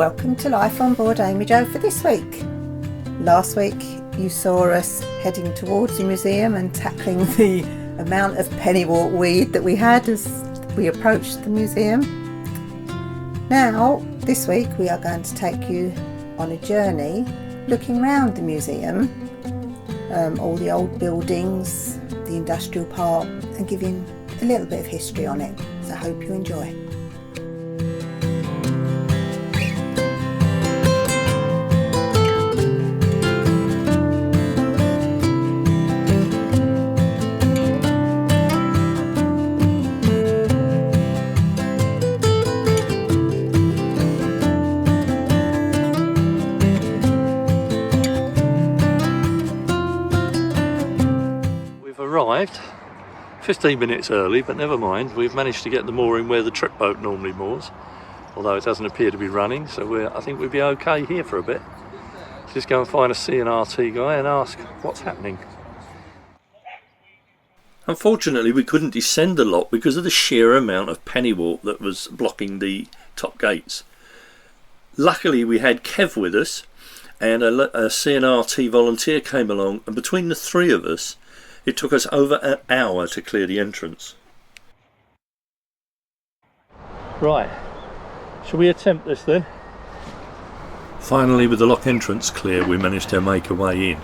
welcome to Life on Board AmyJo for this week. Last week you saw us heading towards the museum and tackling the amount of pennywort weed that we had as we approached the museum. Now, this week we are going to take you on a journey looking around the museum, all the old buildings, the industrial park, and giving a little bit of history on it. So I hope you enjoy. Arrived 15 minutes early, but never mind, we've managed to get the mooring where the trip boat normally moors, although it doesn't appear to be running, so I think we'll be okay here for a bit. Just go and find a CNRT guy and ask what's happening. Unfortunately we couldn't descend the lock because of the sheer amount of pennywort that was blocking the top gates. Luckily we had Kev with us, and a CNRT volunteer came along, and between the three of us it took us over an hour to clear the entrance. Right, shall we attempt this then? Finally, with the lock entrance clear, we managed to make our way in.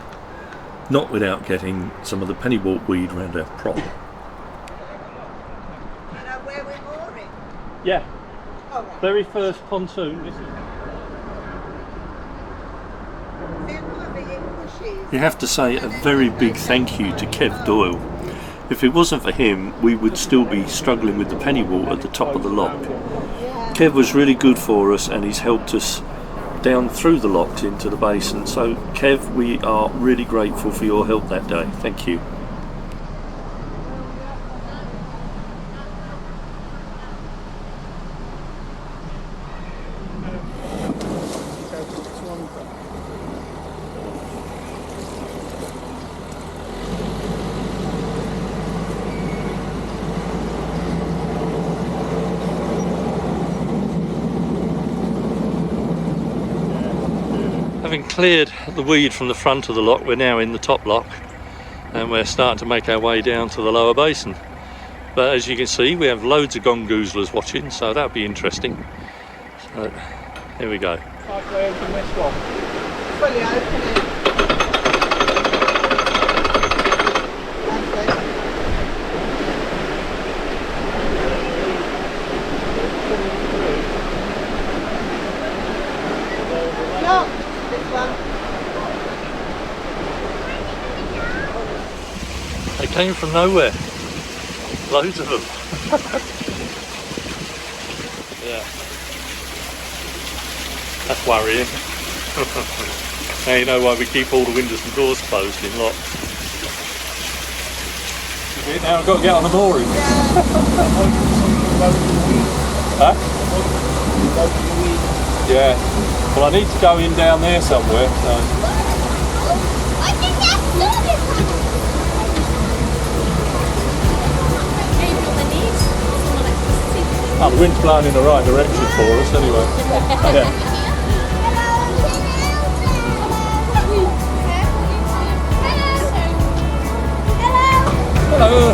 Not without getting some of the pennywort weed around our prop. You know where we're mooring? Yeah, Oh, right. very first pontoon. This is... You have to say a very big thank you to Kev Doyle. If it wasn't for him, we would still be struggling with the pennywort at the top of the lock. Kev was really good for us, and he's helped us down through the locks into the basin. So Kev, we are really grateful for your help that day. Thank you. Having cleared the weed from the front of the lock, we're now in the top lock and we're starting to make our way down to the lower basin. But as you can see, we have loads of gongoozlers watching, so that'll be interesting. So here we go. Halfway open this one. Fully open it. No, this one. They came from nowhere. Loads of them. Yeah. That's worrying. Now you know why we keep all the windows and doors closed in locks. Now I've got to get on the mooring. Huh? Yeah. Well, I need to go in down there somewhere. So. Oh, the wind's blowing in the right direction for us anyway. Yeah. Hello.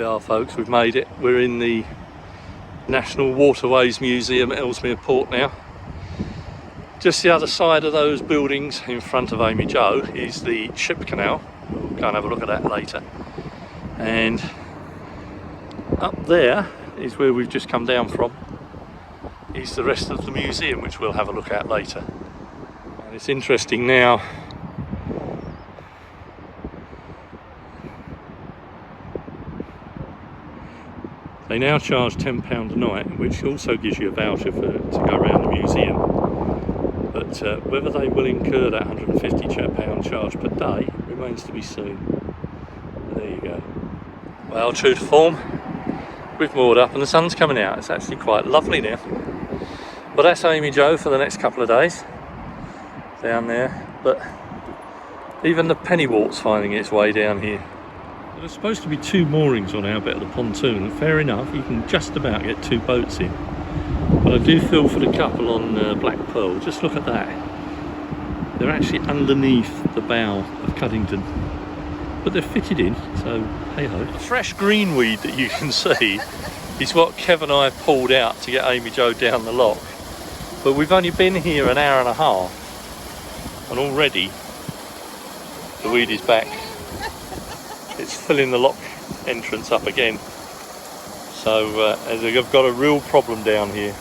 are, folks, we've made it. We're in the National Waterways Museum at Ellesmere Port now. Just the other side of those buildings in front of AmyJo is the ship canal. We'll go and have a look at that later. And up there is where we've just come down from, is the rest of the museum, which we'll have a look at later. And it's interesting now, they now charge £10 a night, which also gives you a voucher to go around the museum. But whether they will incur that £150 charge per day remains to be seen. There you go. Well, true to form, we've moored up and the sun's coming out. It's actually quite lovely now. But that's AmyJo for the next couple of days down there. But even the pennywort's finding its way down here. There's supposed to be 2 moorings on our bit of the pontoon, and fair enough, you can just about get 2 boats in. But I do feel for the couple on Black Pearl. Just look at that. They're actually underneath the bow of Cuddington, but they're fitted in, so hey ho. The fresh green weed that you can see is what Kev and I pulled out to get AmyJo down the lock. But we've only been here an hour and a half, and already the weed is back. It's filling the lock entrance up again. So I've got a real problem down here.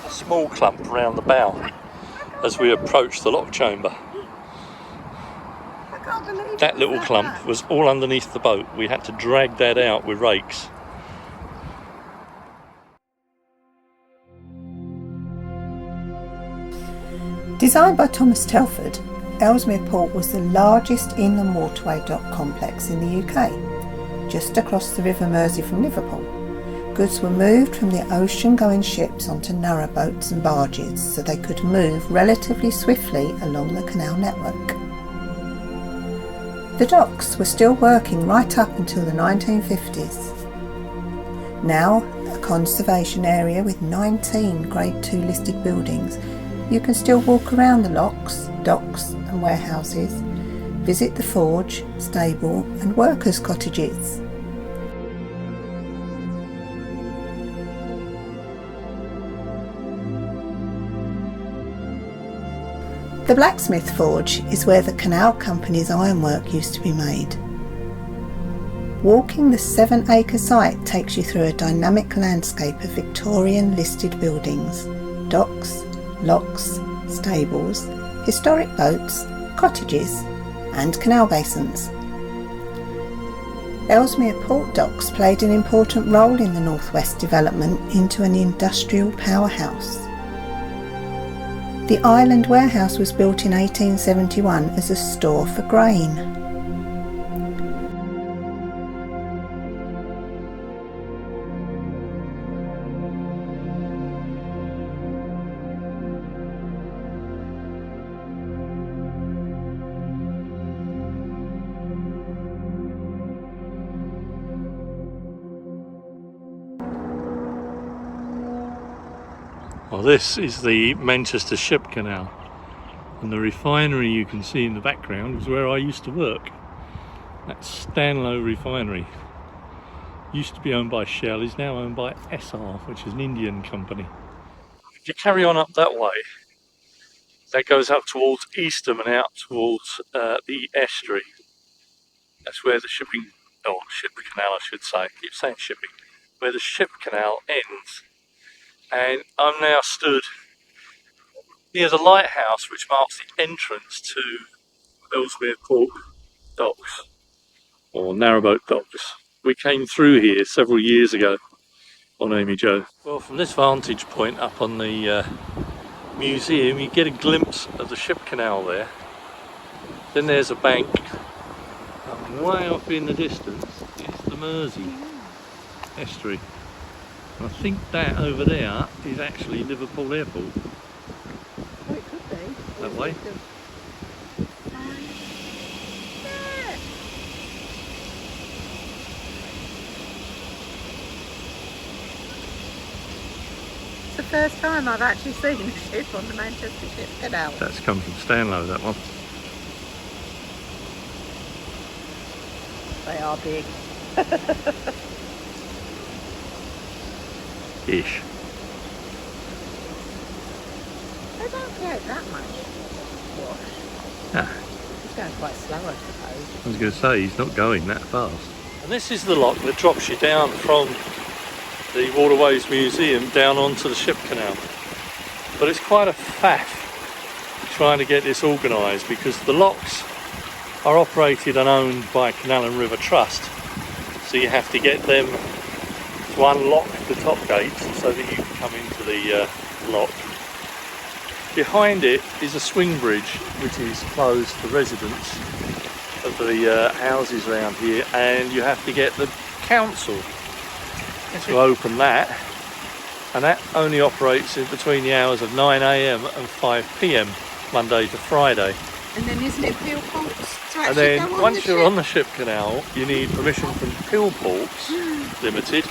A small clump around the bow as we approach the lock chamber. That little clump was all underneath the boat. We had to drag that out with rakes. Designed by Thomas Telford, Ellesmere Port was the largest inland waterway dock complex in the UK, just across the River Mersey from Liverpool. Goods were moved from the ocean-going ships onto narrowboats and barges so they could move relatively swiftly along the canal network. The docks were still working right up until the 1950s. Now a conservation area with 19 Grade 2 listed buildings, you can still walk around the locks, docks and warehouses, visit the forge, stable and workers' cottages. The blacksmith forge is where the canal company's ironwork used to be made. Walking the 7-acre site takes you through a dynamic landscape of Victorian listed buildings, docks, locks, stables, historic boats, cottages and canal basins. Ellesmere Port Docks played an important role in the northwest development into an industrial powerhouse. The island warehouse was built in 1871 as a store for grain. Well, this is the Manchester Ship Canal, and the refinery you can see in the background is where I used to work. That's Stanlow Refinery. Used to be owned by Shell, is now owned by SR, which is an Indian company. If you carry on up that way, that goes up towards Eastham and out towards the estuary. That's where the ship canal I should say, I keep saying shipping, where the ship canal ends. And I'm now stood near the lighthouse which marks the entrance to Ellesmere Port Docks, or narrowboat docks. We came through here several years ago on AmyJo. Well, from this vantage point up on the museum, you get a glimpse of the ship canal there. Then there's a bank, and way off in the distance is the Mersey estuary. I think that over there is actually Liverpool Airport. Oh, it could be. That way. It's the first time I've actually seen a ship on the Manchester Ship Canal. That's come from Stanlow, that one. They are big. Ish. They don't create that much wash. Ah. It's going quite slow, I suppose. I was going to say, he's not going that fast. And this is the lock that drops you down from the Waterways Museum down onto the ship canal. But it's quite a faff trying to get this organised, because the locks are operated and owned by Canal and River Trust. So you have to get them to unlock the top gates so that you can come into the lock. Behind it is a swing bridge which is closed for residents of the houses around here, and you have to get the council to open that, and that only operates in between the hours of 9 AM and 5 PM Monday to Friday. And then isn't it Peel Ports to And actually then go on once the you're ship? on the ship canal, you need permission from Peel Ports Limited,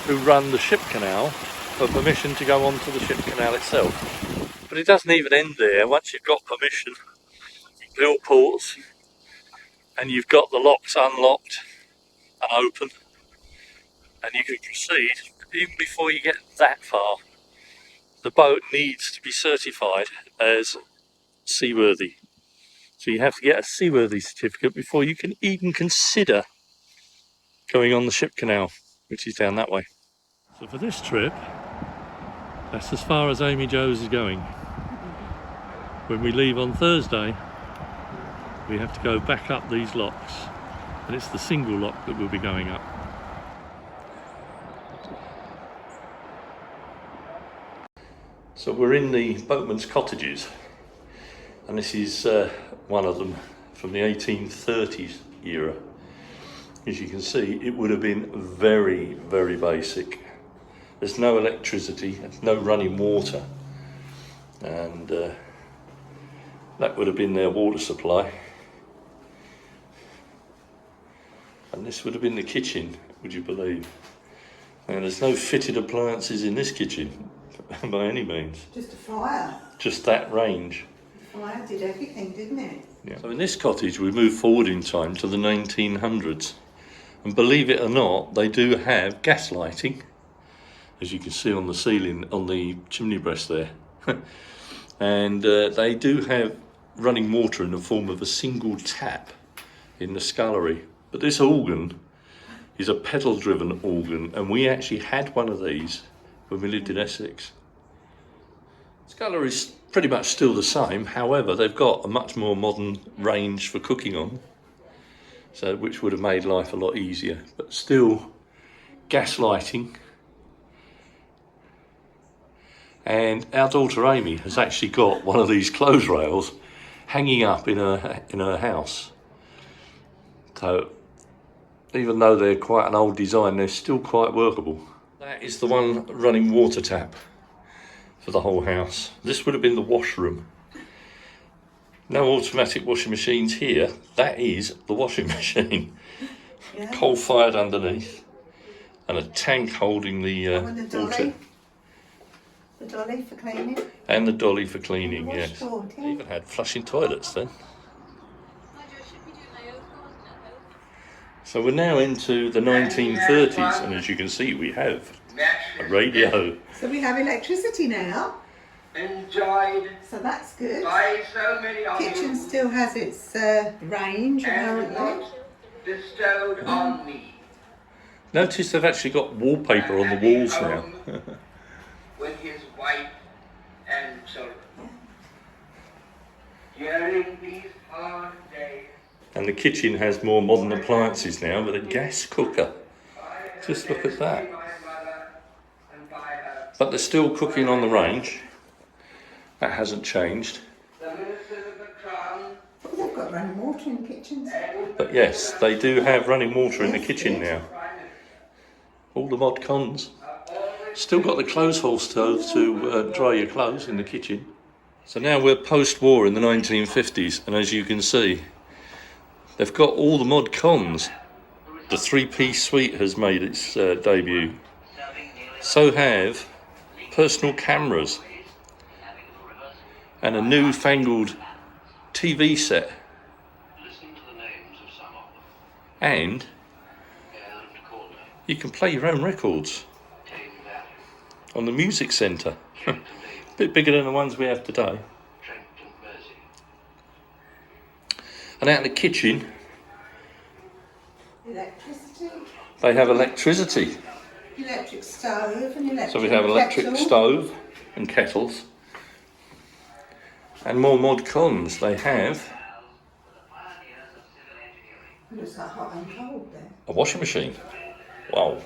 who run the ship canal, for permission to go onto the ship canal itself. But it doesn't even end there. Once you've got permission from Peel Ports and you've got the locks unlocked and open, and you can proceed, even before you get that far, the boat needs to be certified as seaworthy. So you have to get a seaworthy certificate before you can even consider going on the ship canal, which is down that way. So for this trip, that's as far as AmyJo's is going. When we leave on Thursday, we have to go back up these locks, and it's the single lock that we'll be going up. So we're in the boatman's cottages, and this is one of them from the 1830s era. As you can see, it would have been very, very basic. There's no electricity, there's no running water, and that would have been their water supply. And this would have been the kitchen, would you believe? And there's no fitted appliances in this kitchen by any means. Just a fire. Just that range. The fire did everything, didn't it? Yeah. So in this cottage we move forward in time to the 1900s, and believe it or not, they do have gas lighting, as you can see on the ceiling, on the chimney breast there. And they do have running water in the form of a single tap in the scullery. But this organ is a pedal driven organ, and we actually had one of these when we lived in Essex. Scullery's pretty much still the same, however they've got a much more modern range for cooking on, so which would have made life a lot easier, but still gas lighting. And our daughter Amy has actually got one of these clothes rails hanging up in her house. So even though they're quite an old design, they're still quite workable. That is the one running water tap for the whole house. This would have been the washroom. No automatic washing machines here. That is the washing machine. Yeah. Coal fired underneath, and a tank holding the And the water. dolly. The dolly for cleaning. And the dolly for cleaning, And the yes. washboard, They yeah. even had flushing toilets then. So we're now into the 1930s, and as you can see, we have a radio. So we have electricity now. Enjoyed So that's good. by so many of Kitchen you still has its range, and apparently. was bestowed on me. Notice they've actually got wallpaper on the walls now. With his wife and children. During these hard days, And the kitchen has more modern appliances now, with a gas cooker. Just look at that. my mother and by her, But they're still cooking on the range. That hasn't changed. the ministers of the crown, Oh, they've got running water in the kitchens. But yes, they do have running water in the kitchen now. All the mod cons. Still got the clothes hole stove to dry your clothes in the kitchen. So now we're post-war in the 1950s, and as you can see, they've got all the mod cons. The three-piece suite has made its debut. So have personal cameras and a newfangled TV set and you can play your own records on the music centre. A bit bigger than the ones we have today. And out in the kitchen, Electricity. they have electricity. Electric stove and electric So we have electric kettle. stove and kettles. And more mod cons, they have Looks like hot and cold there. a washing machine. Wow.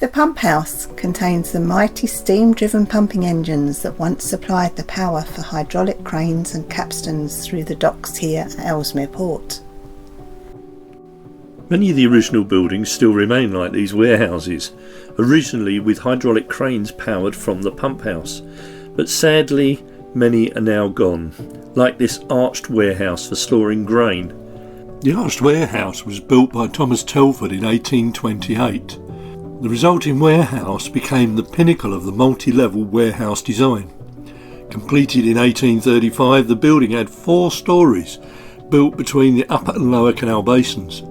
The pump house contains the mighty steam-driven pumping engines that once supplied the power for hydraulic cranes and capstans through the docks here at Ellesmere Port. Many of the original buildings still remain like these warehouses, originally with hydraulic cranes powered from the pump house, but sadly many are now gone, like this arched warehouse for storing grain. The arched warehouse was built by Thomas Telford in 1828. The resulting warehouse became the pinnacle of the multi-level warehouse design. Completed in 1835, the building had 4 stories built between the upper and lower canal basins.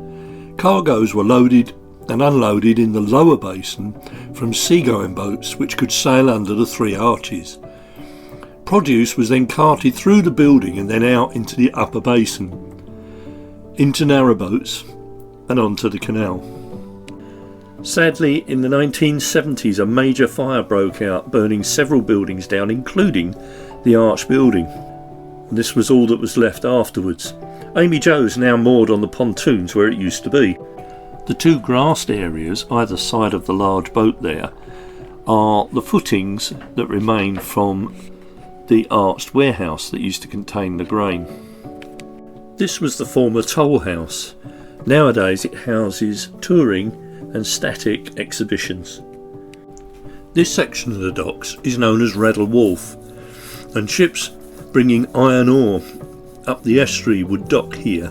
Cargoes were loaded and unloaded in the lower basin from seagoing boats which could sail under the 3 arches. Produce was then carted through the building and then out into the upper basin, into narrowboats and onto the canal. Sadly, in the 1970s a major fire broke out, burning several buildings down, including the arch building. And this was all that was left afterwards. AmyJo is now moored on the pontoons where it used to be. The 2 grassed areas either side of the large boat there are the footings that remain from the arched warehouse that used to contain the grain. This was the former toll house. Nowadays it houses touring and static exhibitions. This section of the docks is known as Raddle Wharf, and ships bringing iron ore up the estuary would dock here,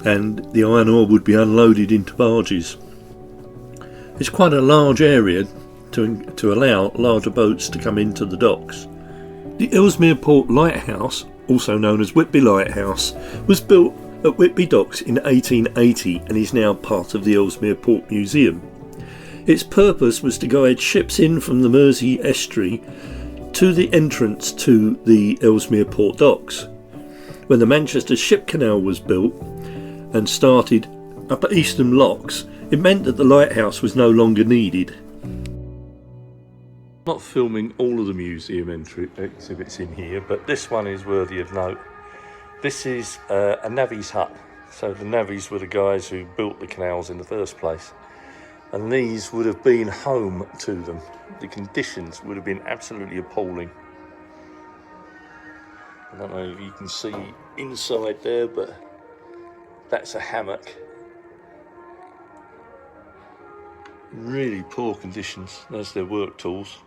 and the iron ore would be unloaded into barges. It's quite a large area to allow larger boats to come into the docks. The Ellesmere Port Lighthouse, also known as Whitby Lighthouse, was built at Whitby Docks in 1880 and is now part of the Ellesmere Port Museum. Its purpose was to guide ships in from the Mersey estuary to the entrance to the Ellesmere Port Docks. When the Manchester Ship Canal was built and started up at Eastham Locks, it meant that the lighthouse was no longer needed. I'm not filming all of the museum exhibits in here, but this one is worthy of note. This is a navvy's hut. So the navvies were the guys who built the canals in the first place. And these would have been home to them. The conditions would have been absolutely appalling. I don't know if you can see inside there, but that's a hammock. Really poor conditions. There's their work tools.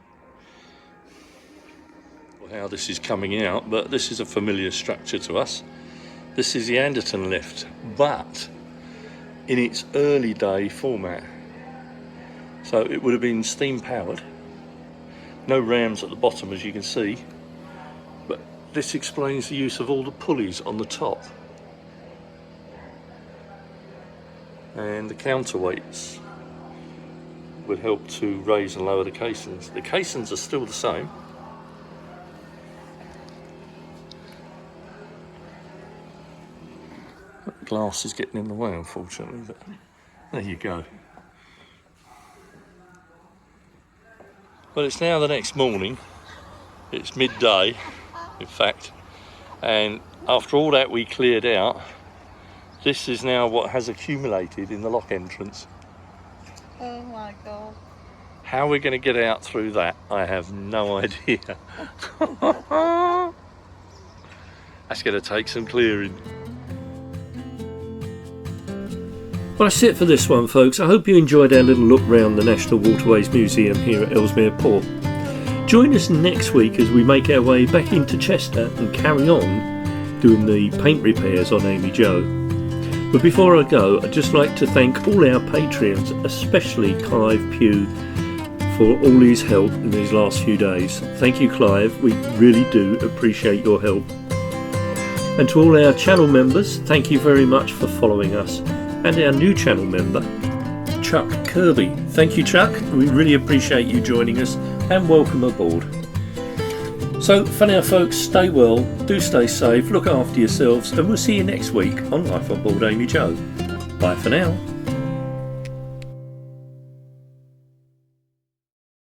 How this is coming out, but this is a familiar structure to us. This is the Anderton lift, but in its early day format. So it would have been steam powered, no rams at the bottom as you can see, but this explains the use of all the pulleys on the top and the counterweights would help to raise and lower the caissons. The caissons are still the same. Glass is getting in the way, unfortunately, but there you go. Well, it's now the next morning. It's midday, in fact, and after all that we cleared out, this is now what has accumulated in the lock entrance. Oh my god. How we're going to get out through that, I have no idea. That's going to take some clearing. Well, that's it for this one, folks. I hope you enjoyed our little look round the National Waterways Museum here at Ellesmere Port. Join us next week as we make our way back into Chester and carry on doing the paint repairs on AmyJo. But before I go, I'd just like to thank all our Patreons, especially Clive Pugh, for all his help in these last few days. Thank you, Clive, we really do appreciate your help. And to all our channel members, thank you very much for following us. And our new channel member, Chuck Kirby. Thank you, Chuck, we really appreciate you joining us, and welcome aboard. So for now folks, stay well, do stay safe, look after yourselves, and we'll see you next week on Life on Board AmyJo. Bye for now.